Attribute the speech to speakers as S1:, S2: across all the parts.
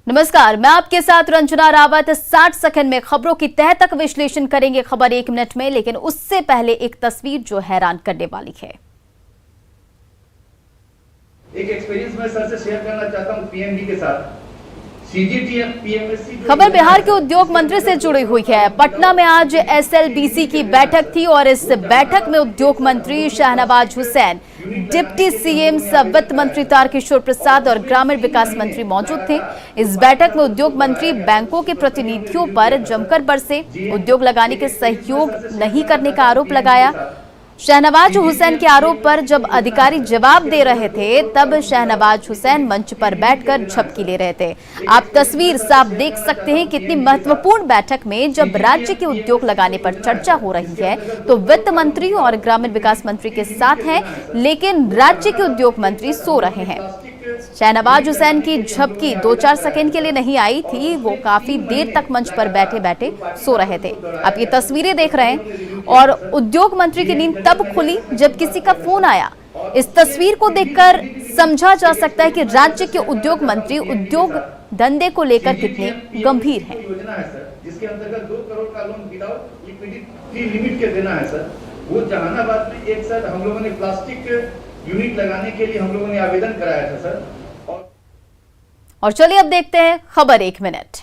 S1: नमस्कार, मैं आपके साथ रंजना रावत। 60 सेकंड में खबरों की तह तक विश्लेषण करेंगे खबर 1 मिनट में, लेकिन उससे पहले एक तस्वीर जो हैरान करने वाली है।
S2: एक एक्सपीरियंस मैं सर से शेयर करना चाहता हूं पीएमडी के साथ। सीजीटीएफ पीएमएससी
S1: खबर बिहार के उद्योग मंत्री से जुड़ी हुई है। पटना में आज एसएलबीसी की बैठक थी और इस बैठक में उद्योग मंत्री शाहनवाज हुसैन, डिप्टी सीएम वित्त मंत्री तारकिशोर प्रसाद और ग्रामीण विकास मंत्री मौजूद थे। इस बैठक में उद्योग मंत्री बैंकों के प्रतिनिधियों पर जमकर बरसे। उद्योग लगाने के सहयोग नहीं करने का आरोप लगाया। शाहनवाज हुसैन के आरोप पर जब अधिकारी जवाब दे रहे थे तब शाहनवाज हुसैन मंच पर बैठकर झपकी ले रहे थे। आप तस्वीर साफ देख सकते हैं कितनी महत्वपूर्ण बैठक में जब राज्य के उद्योग लगाने पर चर्चा हो रही है तो वित्त मंत्री और ग्रामीण विकास मंत्री के साथ हैं, लेकिन राज्य के उद्योग मंत्री सो रहे हैं। शाहनवाज हुसैन की झपकी 2-4 सेकंड के लिए नहीं आई थी, वो काफी देर तक मंच पर बैठे बैठे सो रहे थे। आप ये तस्वीरें देख रहे हैं और उद्योग मंत्री की नींद तब खुली जब किसी का फोन आया। इस तस्वीर को देखकर समझा जा सकता है कि राज्य के उद्योग मंत्री उद्योग धंधे को लेकर कितने गंभीर हैं।
S2: जिसके अंतर्गत 2 करोड़ का लोन विदाउट लिक्विडिटी लिमिट के देना है सर। वो जहानाबाद में एक साथ हम लोगों ने प्लास्टिक यूनिट लगाने के लिए हम लोगों ने आवेदन कराया था सर।
S1: और चलिए अब देखते हैं खबर 1 मिनट।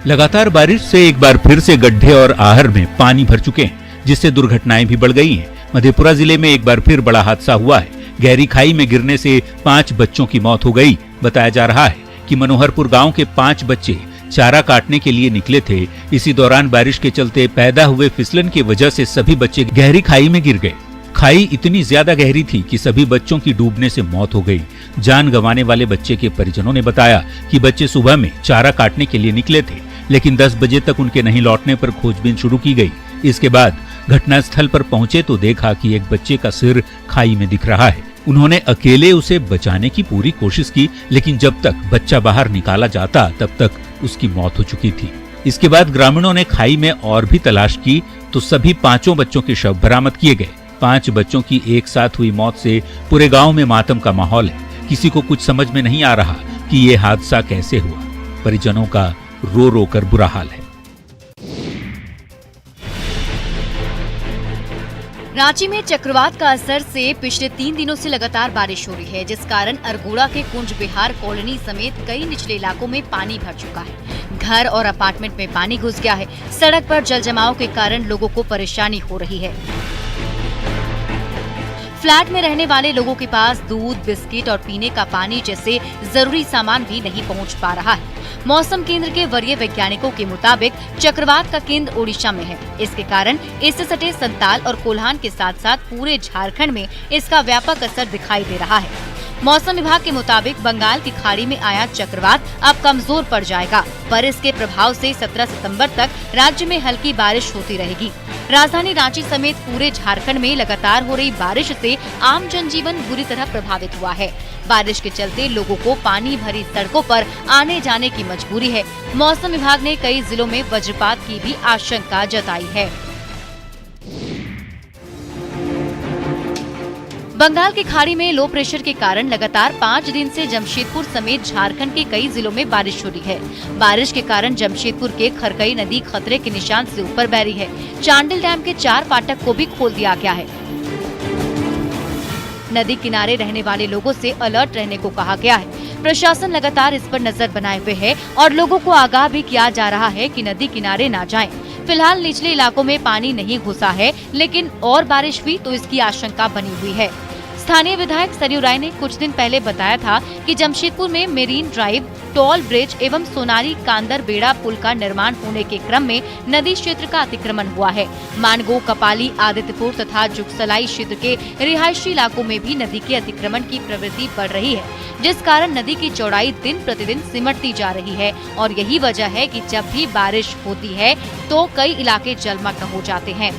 S3: लगातार बारिश से एक बार फिर से गड्ढे और आहर में पानी भर चुके हैं, जिससे दुर्घटनाएं भी बढ़ गई हैं। मधेपुरा जिले में एक बार फिर बड़ा हादसा हुआ है। गहरी खाई में गिरने से 5 बच्चों की मौत हो गई। बताया जा रहा है कि मनोहरपुर गांव के 5 बच्चे चारा काटने के लिए निकले थे। इसी दौरान बारिश के चलते पैदा हुए फिसलन की वजह से सभी बच्चे गहरी खाई में गिर गए। खाई इतनी ज्यादा गहरी थी कि सभी बच्चों की डूबने से मौत हो गई। जान गंवाने वाले बच्चे के परिजनों ने बताया कि बच्चे सुबह में चारा काटने के लिए निकले थे, लेकिन 10 बजे तक उनके नहीं लौटने पर खोजबीन शुरू की गई। इसके बाद घटनास्थल पर पहुंचे तो देखा कि एक बच्चे का सिर खाई में दिख रहा है। उन्होंने अकेले उसे बचाने की पूरी कोशिश की, लेकिन जब तक बच्चा बाहर निकाला जाता तब तक उसकी मौत हो चुकी थी। इसके बाद ग्रामीणों ने खाई में और भी तलाश की तो सभी 5 बच्चों के शव बरामद किए गए। 5 बच्चों की एक साथ हुई मौत से पूरे गांव में मातम का माहौल है। किसी को कुछ समझ में नहीं आ रहा कि ये हादसा कैसे हुआ। परिजनों का रो रो कर बुरा हाल है।
S4: रांची में चक्रवात का असर से पिछले 3 दिनों से लगातार बारिश हो रही है, जिस कारण अरगोड़ा के कुंज बिहार कॉलोनी समेत कई निचले इलाकों में पानी भर चुका है। घर और अपार्टमेंट में पानी घुस गया है। सड़क पर जल जमाव के कारण लोगों को परेशानी हो रही है। फ्लैट में रहने वाले लोगों के पास दूध, बिस्किट और पीने का पानी जैसे जरूरी सामान भी नहीं पहुंच पा रहा है। मौसम केंद्र के वरीय वैज्ञानिकों के मुताबिक चक्रवात का केंद्र ओडिशा में है। इसके कारण इससे सटे संताल और कोल्हान के साथ साथ पूरे झारखंड में इसका व्यापक असर दिखाई दे रहा है। मौसम विभाग के मुताबिक बंगाल की खाड़ी में आया चक्रवात अब कमजोर पड़ जाएगा, पर इसके प्रभाव से 17 सितंबर तक राज्य में हल्की बारिश होती रहेगी। राजधानी रांची समेत पूरे झारखंड में लगातार हो रही बारिश से आम जनजीवन बुरी तरह प्रभावित हुआ है। बारिश के चलते लोगों को पानी भरी सड़कों पर आने जाने की मजबूरी है। मौसम विभाग ने कई जिलों में वज्रपात की भी आशंका जताई है। बंगाल की खाड़ी में लो प्रेशर के कारण लगातार 5 दिन से जमशेदपुर समेत झारखंड के कई जिलों में बारिश हो रही है। बारिश के कारण जमशेदपुर के खरकई नदी खतरे के निशान से ऊपर बह रही है। चांडिल डैम के 4 फाटक को भी खोल दिया गया है। नदी किनारे रहने वाले लोगों से अलर्ट रहने को कहा गया है। प्रशासन लगातार इस पर नजर बनाए हुए है और लोगों को आगाह भी किया जा रहा है कि नदी किनारे न जाएं। फिलहाल निचले इलाकों में पानी नहीं घुसा है, लेकिन और बारिश हुई तो इसकी आशंका बनी हुई है। स्थानीय विधायक सरयू राय ने कुछ दिन पहले बताया था कि जमशेदपुर में मेरीन ड्राइव, टोल ब्रिज एवं सोनारी कांदर बेड़ा पुल का निर्माण होने के क्रम में नदी क्षेत्र का अतिक्रमण हुआ है। मानगो, कपाली, आदित्यपुर तथा जुगसलाई क्षेत्र के रिहायशी इलाकों में भी नदी के अतिक्रमण की प्रवृत्ति बढ़ रही है, जिस कारण नदी की चौड़ाई दिन प्रतिदिन सिमटती जा रही है। और यही वजह है कि जब भी बारिश होती है तो कई इलाके जलमग्न हो जाते हैं।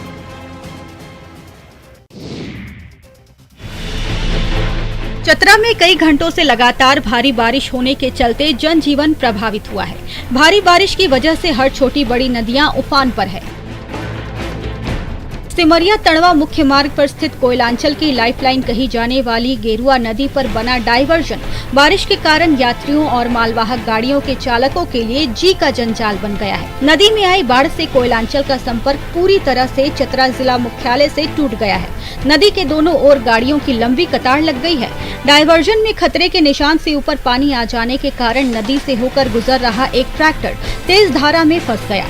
S5: चतरा में कई घंटों से लगातार भारी बारिश होने के चलते जनजीवन प्रभावित हुआ है। भारी बारिश की वजह से हर छोटी बड़ी नदियां उफान पर है। सिमरिया तड़वा मुख्य मार्ग पर स्थित कोयलांचल की लाइफलाइन कही जाने वाली गेरुआ नदी पर बना डायवर्जन बारिश के कारण यात्रियों और मालवाहक गाड़ियों के चालकों के लिए जी का जंजाल बन गया है। नदी में आई बाढ़ से कोयलांचल का संपर्क पूरी तरह से चतरा जिला मुख्यालय से टूट गया है। नदी के दोनों ओर गाड़ियों की लंबी कतार लग गई है। डायवर्जन में खतरे के निशान से ऊपर पानी आ जाने के कारण नदी से होकर गुजर रहा एक ट्रैक्टर तेज धारा में फंस गया।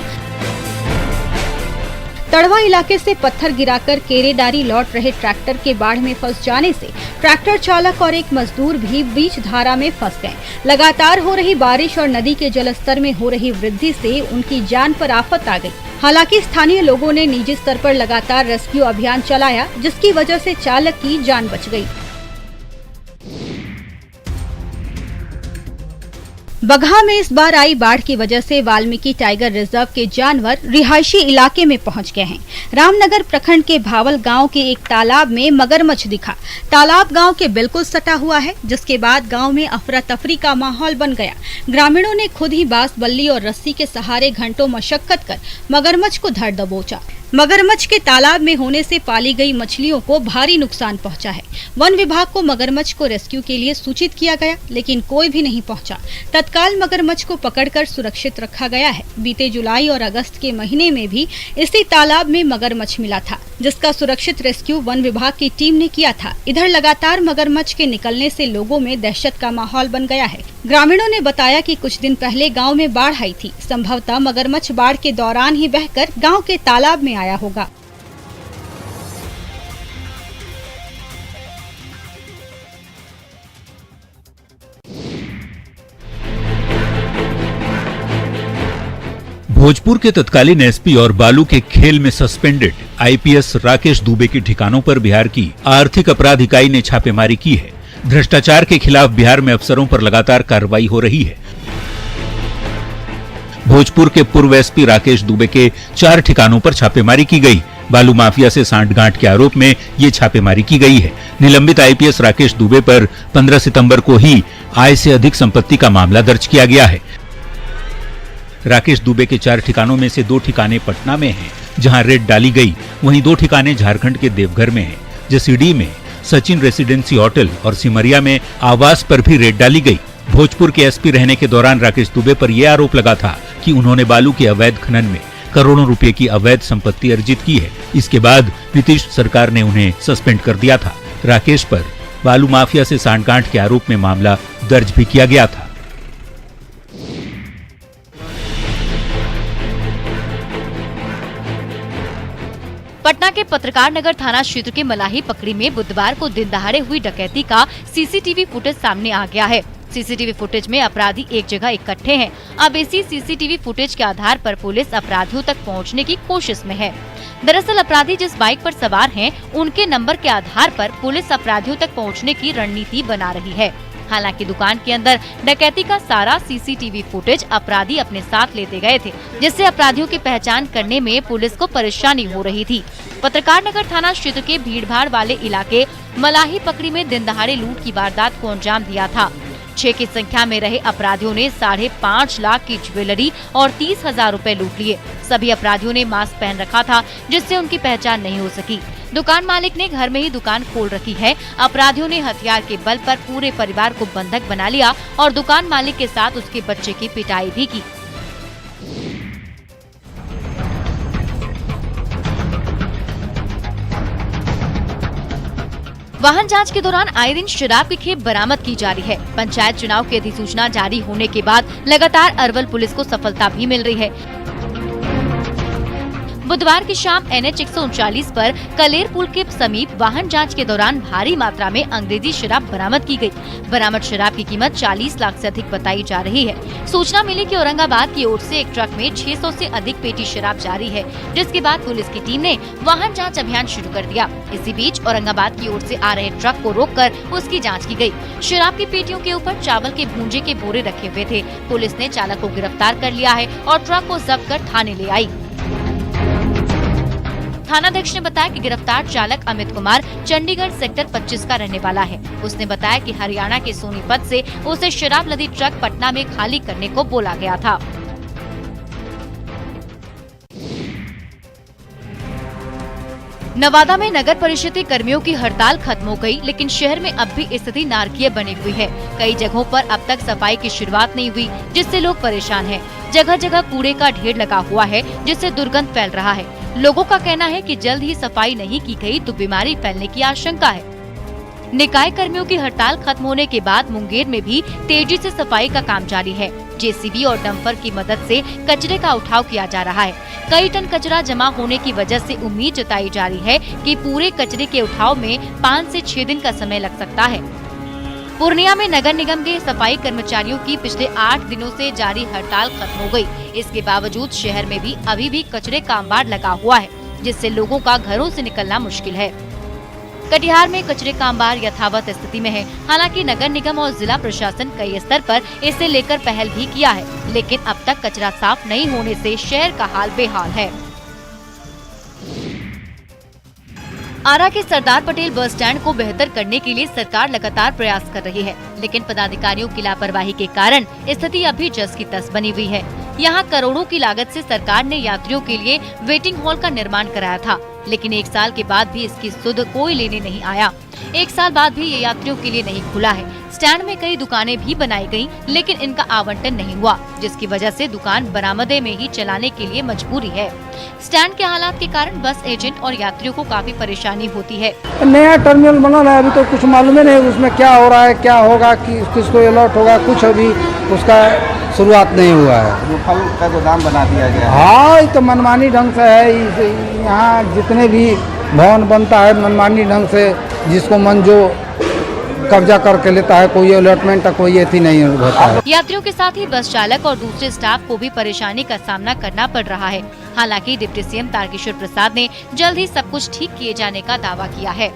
S5: तड़वा इलाके से पत्थर गिराकर केरेडारी लौट रहे ट्रैक्टर के बाढ़ में फंस जाने से ट्रैक्टर चालक और एक मजदूर भी बीच धारा में फंस गए। लगातार हो रही बारिश और नदी के जलस्तर में हो रही वृद्धि से उनकी जान पर आफत आ गई। हालांकि स्थानीय लोगों ने निजी स्तर पर लगातार रेस्क्यू अभियान चलाया, जिसकी वजह से चालक की जान बच गई। बगहा में इस बार आई बाढ़ की वजह से वाल्मीकि टाइगर रिजर्व के जानवर रिहायशी इलाके में पहुंच गए हैं। रामनगर प्रखंड के भावल गांव के एक तालाब में मगरमच्छ दिखा। तालाब गांव के बिल्कुल सटा हुआ है, जिसके बाद गांव में अफरा तफरी का माहौल बन गया। ग्रामीणों ने खुद ही बांस बल्ली और रस्सी के सहारे घंटों मशक्कत कर मगरमच्छ को धर दबोचा। मगरमच्छ के तालाब में होने से पाली गई मछलियों को भारी नुकसान पहुंचा है। वन विभाग को मगरमच्छ को रेस्क्यू के लिए सूचित किया गया, लेकिन कोई भी नहीं पहुंचा। तत्काल मगरमच्छ को पकड़कर सुरक्षित रखा गया है। बीते जुलाई और अगस्त के महीने में भी इसी तालाब में मगरमच्छ मिला था, जिसका सुरक्षित रेस्क्यू वन विभाग की टीम ने किया था। इधर लगातार मगरमच्छ के निकलने से लोगों में दहशत का माहौल बन गया है। ग्रामीणों ने बताया कि कुछ दिन पहले गांव में बाढ़ आई थी। संभवतः मगरमच्छ बाढ़ के दौरान ही बहकर गांव के तालाब में आया होगा।
S3: भोजपुर के तत्कालीन एसपी और बालू के खेल में सस्पेंडेड आईपीएस राकेश दुबे के ठिकानों पर बिहार की आर्थिक अपराध इकाई ने छापेमारी की है। भ्रष्टाचार के खिलाफ बिहार में अफसरों पर लगातार कार्रवाई हो रही है। भोजपुर के पूर्व एसपी राकेश दुबे के 4 ठिकानों पर छापेमारी की गई। बालू माफिया से सांठगांठ के आरोप में ये छापेमारी की गई है। निलंबित आईपीएस राकेश दुबे पर 15 सितंबर को ही आय से अधिक संपत्ति का मामला दर्ज किया गया है। राकेश दुबे के 4 ठिकानों में से 2 ठिकाने पटना में हैं, जहां रेड डाली गई। वहीं 2 ठिकाने झारखंड के देवघर में हैं। जसीडीह में सचिन रेसिडेंसी होटल और सिमरिया में आवास पर भी रेड डाली गई। भोजपुर के एसपी रहने के दौरान राकेश दुबे पर यह आरोप लगा था कि उन्होंने बालू के अवैध खनन में करोड़ों रुपए की अवैध संपत्ति अर्जित की है। इसके बाद नीतीश सरकार ने उन्हें सस्पेंड कर दिया था। राकेश पर बालू माफिया से सांठगांठ के आरोप में मामला दर्ज भी किया गया था।
S4: पटना के पत्रकार नगर थाना क्षेत्र के मलाही पकड़ी में बुधवार को दिन दहाड़े हुई डकैती का सीसीटीवी फुटेज सामने आ गया है। सीसीटीवी फुटेज में अपराधी एक जगह इकट्ठे हैं। अब इसी सीसीटीवी फुटेज के आधार पर पुलिस अपराधियों तक पहुंचने की कोशिश में है। दरअसल अपराधी जिस बाइक पर सवार हैं, उनके नंबर के आधार पर पुलिस अपराधियों तक पहुंचने की रणनीति बना रही है। हालांकि दुकान के अंदर डकैती का सारा सीसीटीवी फुटेज अपराधी अपने साथ लेते गए थे, जिससे अपराधियों की पहचान करने में पुलिस को परेशानी हो रही थी। पत्रकार नगर थाना क्षेत्र के भीड़भाड़ वाले इलाके मलाही पकड़ी में दिन दहाड़े लूट की वारदात को अंजाम दिया था। 6 की संख्या में रहे अपराधियों ने 5.5 लाख की ज्वेलरी और 30,000 रुपए लूट लिए। सभी अपराधियों ने मास्क पहन रखा था, जिससे उनकी पहचान नहीं हो सकी। दुकान मालिक ने घर में ही दुकान खोल रखी है। अपराधियों ने हथियार के बल पर पूरे परिवार को बंधक बना लिया और दुकान मालिक के साथ उसके बच्चे की पिटाई भी की। वाहन जांच के दौरान आए दिन शराब की खेप बरामद की जा रही है। पंचायत चुनाव की अधिसूचना जारी होने के बाद लगातार अरवल पुलिस को सफलता भी मिल रही है। बुधवार की शाम NH 139 पर कलेर पुल के समीप वाहन जांच के दौरान भारी मात्रा में अंग्रेजी शराब बरामद की गई। बरामद शराब की कीमत 40 लाख से अधिक बताई जा रही है। सूचना मिली कि औरंगाबाद की ओर से एक ट्रक में 600 से अधिक पेटी शराब जारी है, जिसके बाद पुलिस की टीम ने वाहन जांच अभियान शुरू कर दिया। इसी बीच औरंगाबाद की ओर से आ रहे ट्रक को रोककर उसकी जाँच की गयी। शराब की पेटियों के ऊपर चावल के भूंजे के बोरे रखे हुए थे। पुलिस ने चालक को गिरफ्तार कर लिया है और ट्रक को जब्त कर थाने ले आई। थानाध्यक्ष ने बताया कि गिरफ्तार चालक अमित कुमार चंडीगढ़ सेक्टर 25 का रहने वाला है। उसने बताया कि हरियाणा के सोनीपत से उसे शराब लदी ट्रक पटना में खाली करने को बोला गया था। नवादा में नगर परिषद के कर्मियों की हड़ताल खत्म हो गई, लेकिन शहर में अब भी स्थिति नारकीय बनी हुई है। कई जगहों पर अब तक सफाई की शुरुआत नहीं हुई, जिससे लोग परेशान हैं। जगह जगह कूड़े का ढेर लगा हुआ है, जिससे दुर्गंध फैल रहा है। लोगों का कहना है कि जल्द ही सफाई नहीं की गई तो बीमारी फैलने की आशंका है। निकाय कर्मियों की हड़ताल खत्म होने के बाद मुंगेर में भी तेजी से सफाई का काम जारी है। जेसीबी और डंपर की मदद से कचरे का उठाव किया जा रहा है। कई टन कचरा जमा होने की वजह से उम्मीद जताई जा रही है कि पूरे कचरे के उठाव में 5 से 6 दिन का समय लग सकता है। पूर्णिया में नगर निगम के सफाई कर्मचारियों की पिछले 8 दिनों से जारी हड़ताल खत्म हो गई। इसके बावजूद शहर में भी अभी भी कचरे का अंबार लगा हुआ है, जिससे लोगों का घरों से निकलना मुश्किल है। कटिहार में कचरे का अंबार यथावत स्थिति में है। हालांकि नगर निगम और जिला प्रशासन कई स्तर पर इसे लेकर पहल भी किया है, लेकिन अब तक कचरा साफ नहीं होने से शहर का हाल बेहाल है। आरा के सरदार पटेल बस स्टैंड को बेहतर करने के लिए सरकार लगातार प्रयास कर रही है, लेकिन पदाधिकारियों की लापरवाही के कारण स्थिति अभी जस की तस बनी हुई है। यहाँ करोड़ों की लागत से सरकार ने यात्रियों के लिए वेटिंग हॉल का निर्माण कराया था, लेकिन 1 साल के बाद भी इसकी सुध कोई लेने नहीं आया। 1 साल बाद भी ये यात्रियों के लिए नहीं खुला है। स्टैंड में कई दुकानें भी बनाई गयी, लेकिन इनका आवंटन नहीं हुआ, जिसकी वजह से दुकान बरामदे में ही चलाने के लिए मजबूरी है। स्टैंड के हालात के कारण बस एजेंट और यात्रियों को काफी परेशानी होती है।
S6: नया टर्मिनल बना है, अभी तो कुछ मालूम ही नहीं उसमें क्या हो रहा है, क्या होगा, कि किसको अलॉट होगा, कुछ अभी उसका शुरुआत नहीं हुआ है।
S7: जो फल का गोदाम बना दिया गया है।
S6: हाँ, ये तो मनमानी ढंग से है। यहाँ जितने भी भवन बनता है मनमानी ढंग से, जिसको मन जो कब्जा करके लेता है, कोई अलॉटमेंट कोई ऐसी नहीं होता है।
S4: यात्रियों के साथ ही बस चालक और दूसरे स्टाफ को भी परेशानी का सामना करना पड़ रहा है। हालांकि डिप्टी सीएम तारकिशोर प्रसाद ने जल्द ही सब कुछ ठीक किए जाने का दावा किया है।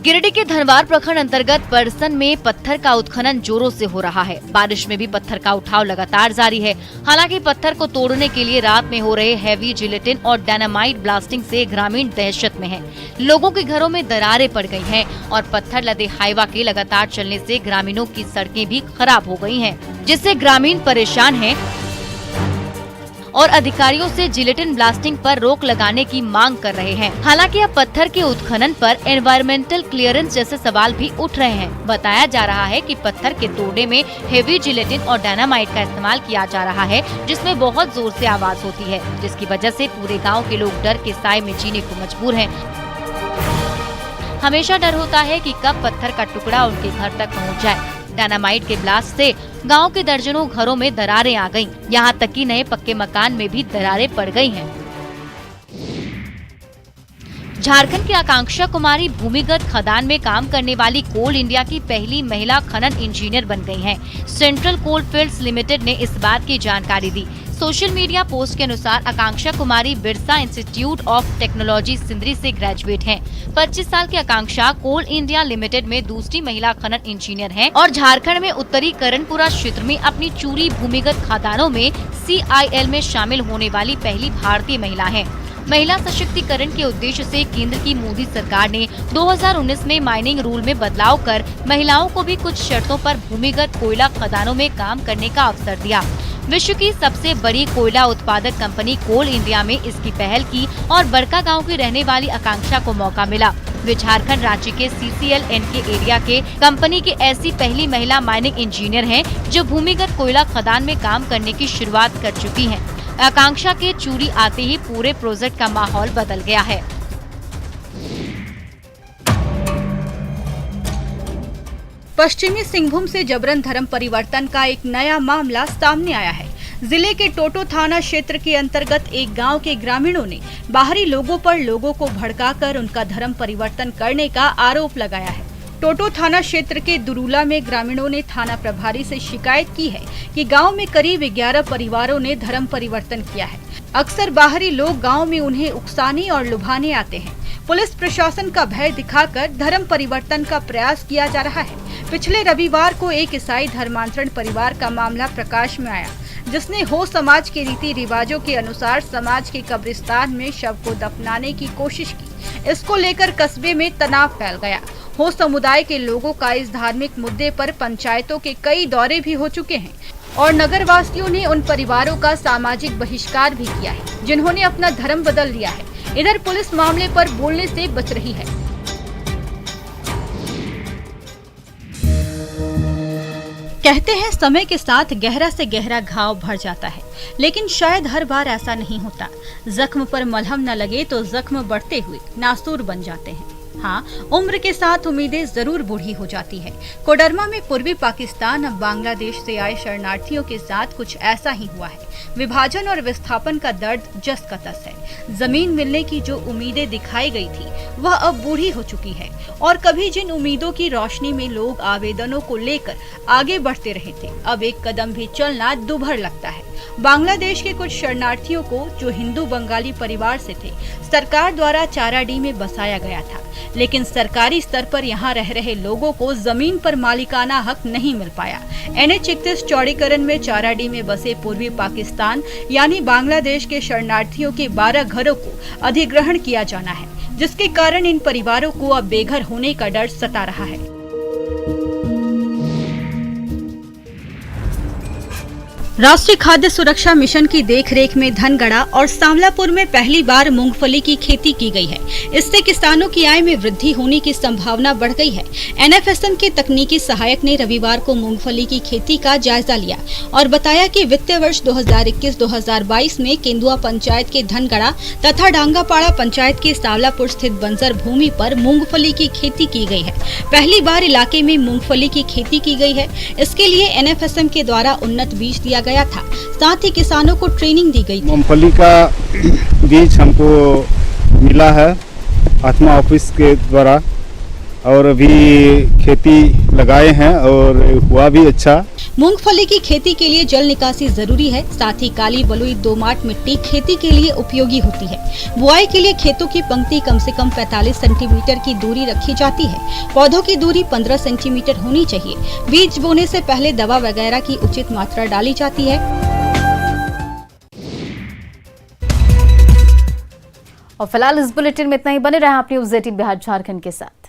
S4: गिरिडीह के धनवार प्रखंड अंतर्गत परसन में पत्थर का उत्खनन जोरों से हो रहा है। बारिश में भी पत्थर का उठाव लगातार जारी है। हालांकि पत्थर को तोड़ने के लिए रात में हो रहे हैवी जिलेटिन और डायनामाइट ब्लास्टिंग से ग्रामीण दहशत में हैं। लोगों के घरों में दरारें पड़ गई हैं और पत्थर लदे हाईवा के लगातार चलने से ग्रामीणों की सड़कें भी खराब हो गई हैं, जिससे ग्रामीण परेशान हैं और अधिकारियों से जिलेटिन ब्लास्टिंग पर रोक लगाने की मांग कर रहे हैं। हालांकि अब पत्थर के उत्खनन पर एनवायरमेंटल क्लियरेंस जैसे सवाल भी उठ रहे हैं। बताया जा रहा है कि पत्थर के तोड़ने में हेवी जिलेटिन और डायनामाइट का इस्तेमाल किया जा रहा है, जिसमें बहुत जोर से आवाज होती है, जिसकी वजह से पूरे गाँव के लोग डर के साए में जीने को मजबूर हैं। हमेशा डर होता है कि कब पत्थर का टुकड़ा उनके घर तक पहुँच जाए। डायनामाइट के ब्लास्ट से गांव के दर्जनों घरों में दरारें आ गईं। यहां तक कि नए पक्के मकान में भी दरारें पड़ गई हैं। झारखंड की आकांक्षा कुमारी भूमिगत खदान में काम करने वाली कोल इंडिया की पहली महिला खनन इंजीनियर बन गई हैं। सेंट्रल कोल फील्ड्स लिमिटेड ने इस बात की जानकारी दी। सोशल मीडिया पोस्ट के अनुसार Akanksha Kumari Birsa institute of technology Sindri से ग्रेजुएट हैं। 25 साल की आकांक्षा कोल इंडिया लिमिटेड में दूसरी महिला खनन इंजीनियर हैं और झारखंड में उत्तरी करणपुरा क्षेत्र में अपनी चूरी भूमिगत खदानों में CIL में शामिल होने वाली पहली भारतीय महिला हैं। महिला सशक्तिकरण के उद्देश्य से केंद्र की मोदी सरकार ने 2019 में माइनिंग रूल में बदलाव कर महिलाओं को भी कुछ शर्तों पर भूमिगत कोयला खदानों में काम करने का अवसर दिया। विश्व की सबसे बड़ी कोयला उत्पादक कंपनी कोल इंडिया में इसकी पहल की और बड़का गांव की रहने वाली आकांक्षा को मौका मिला। वे झारखंड राज्य के CCL-N के एरिया के कंपनी की ऐसी पहली महिला माइनिंग इंजीनियर हैं जो भूमिगत कोयला खदान में काम करने की शुरुआत कर चुकी हैं। आकांक्षा के चूड़ी आते ही पूरे प्रोजेक्ट का माहौल बदल गया है।
S5: पश्चिमी सिंहभूम से जबरन धर्म परिवर्तन का एक नया मामला सामने आया है। जिले के टोटो थाना क्षेत्र के अंतर्गत एक गांव के ग्रामीणों ने बाहरी लोगों पर लोगों को भड़काकर उनका धर्म परिवर्तन करने का आरोप लगाया है। टोटो थाना क्षेत्र के दुरूला में ग्रामीणों ने थाना प्रभारी से शिकायत की है कि गांव में करीब 11 परिवारों ने धर्म परिवर्तन किया है। अक्सर बाहरी लोग गांव में उन्हें उकसाने और लुभाने आते हैं। पुलिस प्रशासन का भय दिखाकर धर्म परिवर्तन का प्रयास किया जा रहा है। पिछले रविवार को एक ईसाई धर्मांतरण परिवार का मामला प्रकाश में आया, जिसने हो समाज के रीति रिवाजों के अनुसार समाज के कब्रिस्तान में शव को दफनाने की कोशिश की। इसको लेकर कस्बे में तनाव फैल गया। हो समुदाय के लोगों का इस धार्मिक मुद्दे पर पंचायतों के कई दौरे भी हो चुके हैं। और नगरवासियों ने उन परिवारों का सामाजिक बहिष्कार भी किया है जिन्होंने अपना धर्म बदल लिया है। इधर पुलिस मामले पर बोलने से बच रही है। कहते हैं समय के साथ गहरा से गहरा घाव भर जाता है, लेकिन शायद हर बार ऐसा नहीं होता। जख्म पर मलहम न लगे तो जख्म बढ़ते हुए नासूर बन जाते हैं। हाँ, उम्र के साथ उम्मीदें जरूर बूढ़ी हो जाती है। कोडरमा में पूर्वी पाकिस्तान अब बांग्लादेश से आए शरणार्थियों के साथ कुछ ऐसा ही हुआ है। विभाजन और विस्थापन का दर्द जस का तस है। जमीन मिलने की जो उम्मीदें दिखाई गई थी वह अब बूढ़ी हो चुकी है और कभी जिन उम्मीदों की रोशनी में लोग आवेदनों को लेकर आगे बढ़ते रहे थे, अब एक कदम भी चलना दुभर लगता है। बांग्लादेश के कुछ शरणार्थियों को जो हिंदू बंगाली परिवार से थे, सरकार द्वारा चाराडी में बसाया गया था, लेकिन सरकारी स्तर पर यहाँ रह रहे लोगों को जमीन पर मालिकाना हक नहीं मिल पाया। NH 31 चौड़ीकरण में चाराडी में बसे पूर्वी पाकिस्तान यानी बांग्लादेश के शरणार्थियों के 12 घरों को अधिग्रहण किया जाना है, जिसके कारण इन परिवारों को अब बेघर होने का डर सता रहा है। राष्ट्रीय खाद्य सुरक्षा मिशन की देखरेख में धनगढ़ा और सांवलापुर में पहली बार मूंगफली की खेती की गई है। इससे किसानों की आय में वृद्धि होने की संभावना बढ़ गई है। NFSM के तकनीकी सहायक ने रविवार को मूंगफली की खेती का जायजा लिया और बताया कि वित्तीय वर्ष 2021-2022 में केंदुआ पंचायत के धनगढ़ा तथा डांगापाड़ा पंचायत के सांवलापुर स्थित बंजर भूमि पर मूंगफली की खेती की गई है। पहली बार इलाके में मूंगफली की खेती की गई है। इसके लिए NFSM के द्वारा उन्नत बीज दिया गया था, साथ ही किसानों को ट्रेनिंग दी गई थी।
S7: मूंगफली का बीज हमको मिला है आत्मा ऑफिस के द्वारा और अभी खेती लगाए हैं और हुआ भी अच्छा।
S5: मूंगफली की खेती के लिए जल निकासी जरूरी है, साथ ही काली बलुई दोमट मिट्टी खेती के लिए उपयोगी होती है। बुआई के लिए खेतों की पंक्ति कम से कम 45 सेंटीमीटर की दूरी रखी जाती है। पौधों की दूरी 15 सेंटीमीटर होनी चाहिए। बीज बोने से पहले दवा वगैरह की उचित मात्रा डाली जाती है।
S1: और फिलहाल इस बुलेटिन में इतना ही। बने रहे आप न्यूज़ 18 बिहार झारखंड के साथ।